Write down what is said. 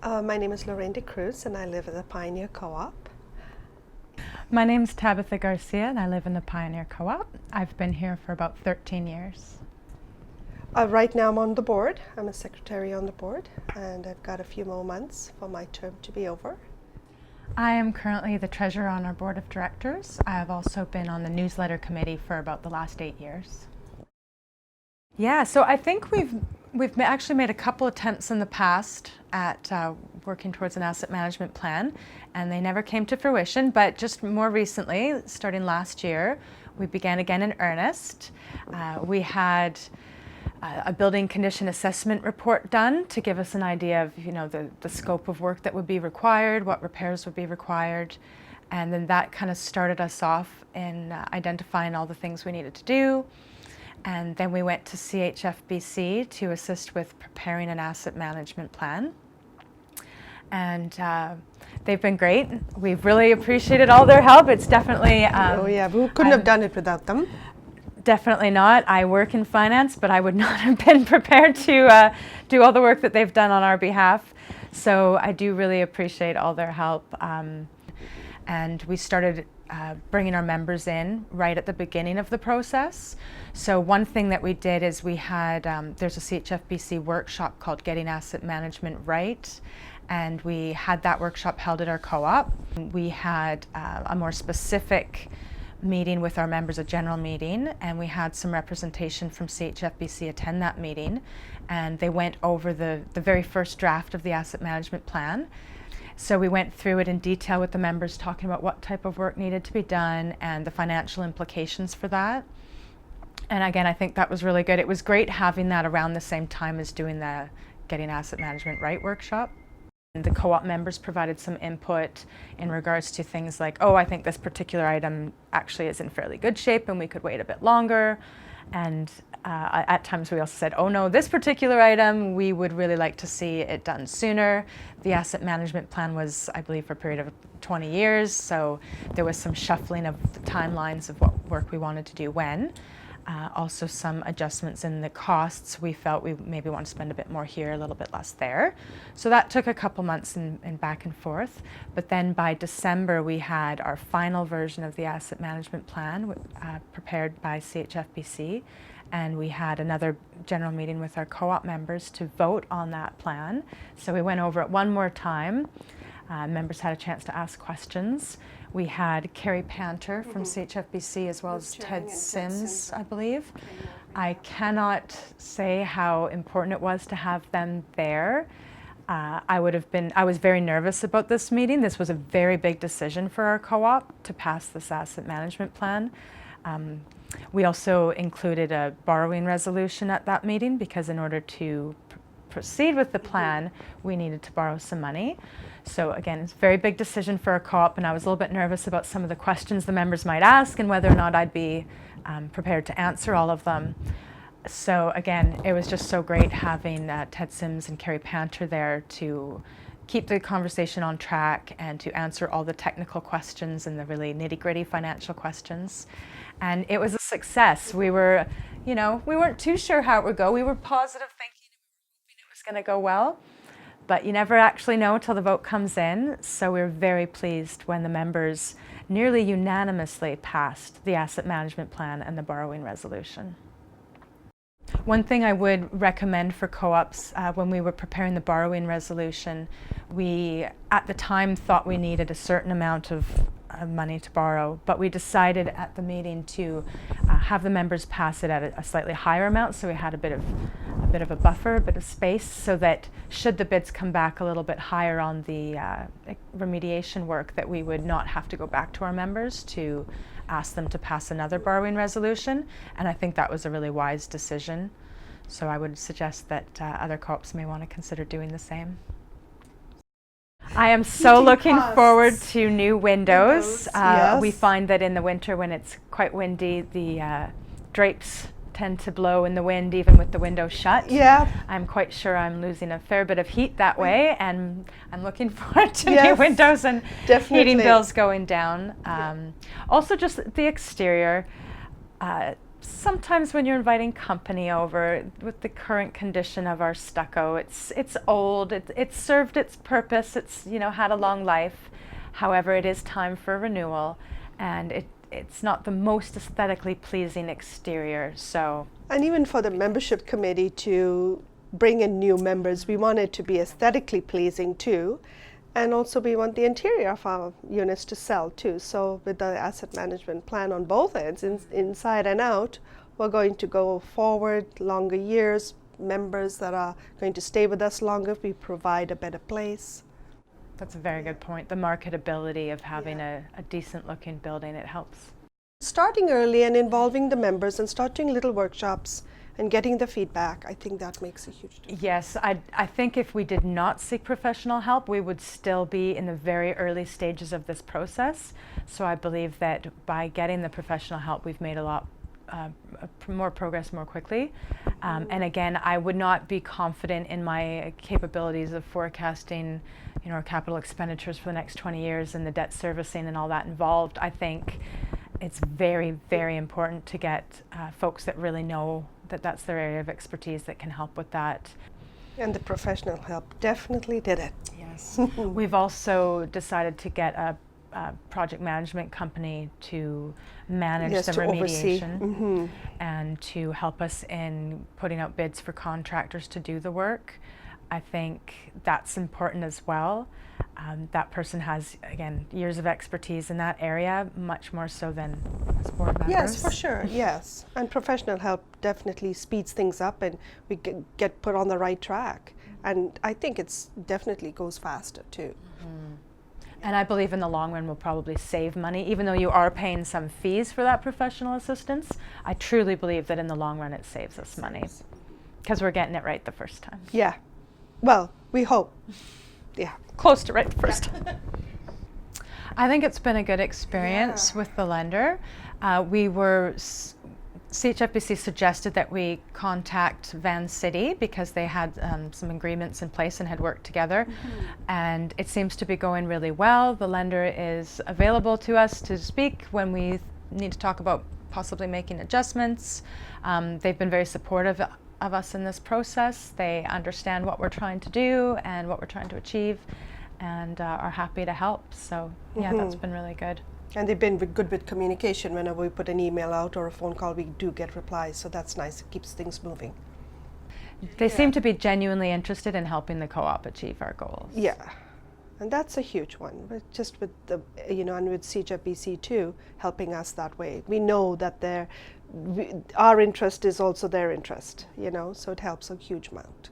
My name is Lorraine and I live at the Pioneer Co-op. My name's Tabitha Garcia and I live in the Pioneer Co-op. I've been here for about 13 years. Right now I'm on the board. I'm a secretary on the board, and I've got a few more months for my term to be over. I am currently the treasurer on our board of directors. I have also been on the newsletter committee for about the last 8 years. Yeah, so I think we've actually made a couple attempts in the past at working towards an asset management plan, and they never came to fruition. But just more recently, starting last year, we began again in earnest. We had a building condition assessment report done to give us an idea of the scope of work that would be required, what repairs would be required, and then that kind of started us off in identifying all the things we needed to do. And then we went to CHF BC to assist with preparing an asset management plan. And they've been great. We've really appreciated all their help. It's definitely... oh yeah, we couldn't have done it without them. Definitely not. I work in finance, but I would not have been prepared to do all the work that they've done on our behalf. So I do really appreciate all their help. And we started bringing our members in right at the beginning of the process. So one thing that we did is we had, there's a CHF BC workshop called Getting Asset Management Right, and we had that workshop held at our co-op. We had a more specific meeting with our members, a general meeting, and we had some representation from CHF BC attend that meeting, and they went over the very first draft of the asset management plan. So we went through it in detail with the members, talking about what type of work needed to be done and the financial implications for that. And again, I think that was really good. It was great having that around the same time as doing the Getting Asset Management Right workshop. And the co-op members provided some input in regards to things like, oh, I think this particular item actually is in fairly good shape and we could wait a bit longer. And at times we also said, oh no, this particular item, we would really like to see it done sooner. The asset management plan was, I believe, for a period of 20 years, so there was some shuffling of the timelines of what work we wanted to do when. Also some adjustments in the costs. We felt we maybe want to spend a bit more here, a little bit less there. So that took a couple months in back and forth. But then by December, we had our final version of the asset management plan prepared by CHF BC. And we had another general meeting with our co-op members to vote on that plan. So we went over it one more time. Members had a chance to ask questions. We had Carrie Panter from CHF BC as well as Ted Sims, I believe. I cannot say how important it was to have them there. I was very nervous about this meeting. This was a very big decision for our co-op to pass this asset management plan. We also included a borrowing resolution at that meeting because in order to proceed with the plan, we needed to borrow some money. So again, it's a very big decision for a co-op, and I was a little bit nervous about some of the questions the members might ask and whether or not I'd be prepared to answer all of them. So again, it was just so great having Ted Sims and Carrie Panter there to keep the conversation on track and to answer all the technical questions and the really nitty-gritty financial questions. And it was a success. We were, we weren't too sure how it would go. We were positive, thinking it was going to go well, but you never actually know until the vote comes in. So we were very pleased when the members nearly unanimously passed the asset management plan and the borrowing resolution. One thing I would recommend for co-ops, when we were preparing the borrowing resolution, we at the time thought we needed a certain amount of money to borrow, but we decided at the meeting to have the members pass it at a slightly higher amount, so we had a bit of a buffer, a bit of space, so that should the bids come back a little bit higher on the remediation work, that we would not have to go back to our members to ask them to pass another borrowing resolution. And I think that was a really wise decision. So I would suggest that other co-ops may want to consider doing the same. I am so looking forward to new windows. Yes. We find that in the winter when it's quite windy, the drapes tend to blow in the wind even with the window shut. Yeah. I'm quite sure I'm losing a fair bit of heat that way, and I'm looking forward to new windows and definitely. Heating bills going down. Also just the exterior. Sometimes when you're inviting company over, with the current condition of our stucco, it's old, it's served its purpose, it's, you know, had a long life. However, it is time for renewal, and it's not the most aesthetically pleasing exterior. So, and even for the membership committee to bring in new members, we want it to be aesthetically pleasing too. And also we want the interior of our units to sell too. So with the asset management plan on both ends, inside and out, we're going to go forward longer years, members that are going to stay with us longer, we provide a better place. That's a very good point. The marketability of having a decent looking building, it helps. Starting early and involving the members and starting little workshops and getting the feedback, I think that makes a huge difference. Yes, I think if we did not seek professional help, we would still be in the very early stages of this process. So I believe that by getting the professional help, we've made a lot more progress more quickly. And again, I would not be confident in my capabilities of forecasting, you know, our capital expenditures for the next 20 years and the debt servicing and all that involved. I think it's very, very important to get folks that really know that that's their area of expertise that can help with that. And the professional help definitely did it. Yes. We've also decided to get a project management company to manage the remediation and to help us in putting out bids for contractors to do the work. I think that's important as well. That person has, again, years of expertise in that area, much more so than us board members. Yes, for sure, yes. And professional help definitely speeds things up and we get put on the right track. And I think it's definitely goes faster too. And I believe in the long run we'll probably save money, even though you are paying some fees for that professional assistance. I truly believe that in the long run it saves us money because we're getting it right the first time. Yeah, well, we hope. Yeah, close to right the first time. I think it's been a good experience with the lender. CHF BC suggested that we contact Vancity because they had some agreements in place and had worked together, and it seems to be going really well. The lender is available to us to speak when we need to talk about possibly making adjustments. They've been very supportive of us in this process. They understand what we're trying to do and what we're trying to achieve, and are happy to help. So yeah, that's been really good. And they've been good with communication. Whenever we put an email out or a phone call, we do get replies, so that's nice. It keeps things moving. They seem to be genuinely interested in helping the co-op achieve our goals. Yeah, and that's a huge one. But just with the, you know, and with CHF BC too, helping us that way. We know that our interest is also their interest, you know, so it helps a huge amount.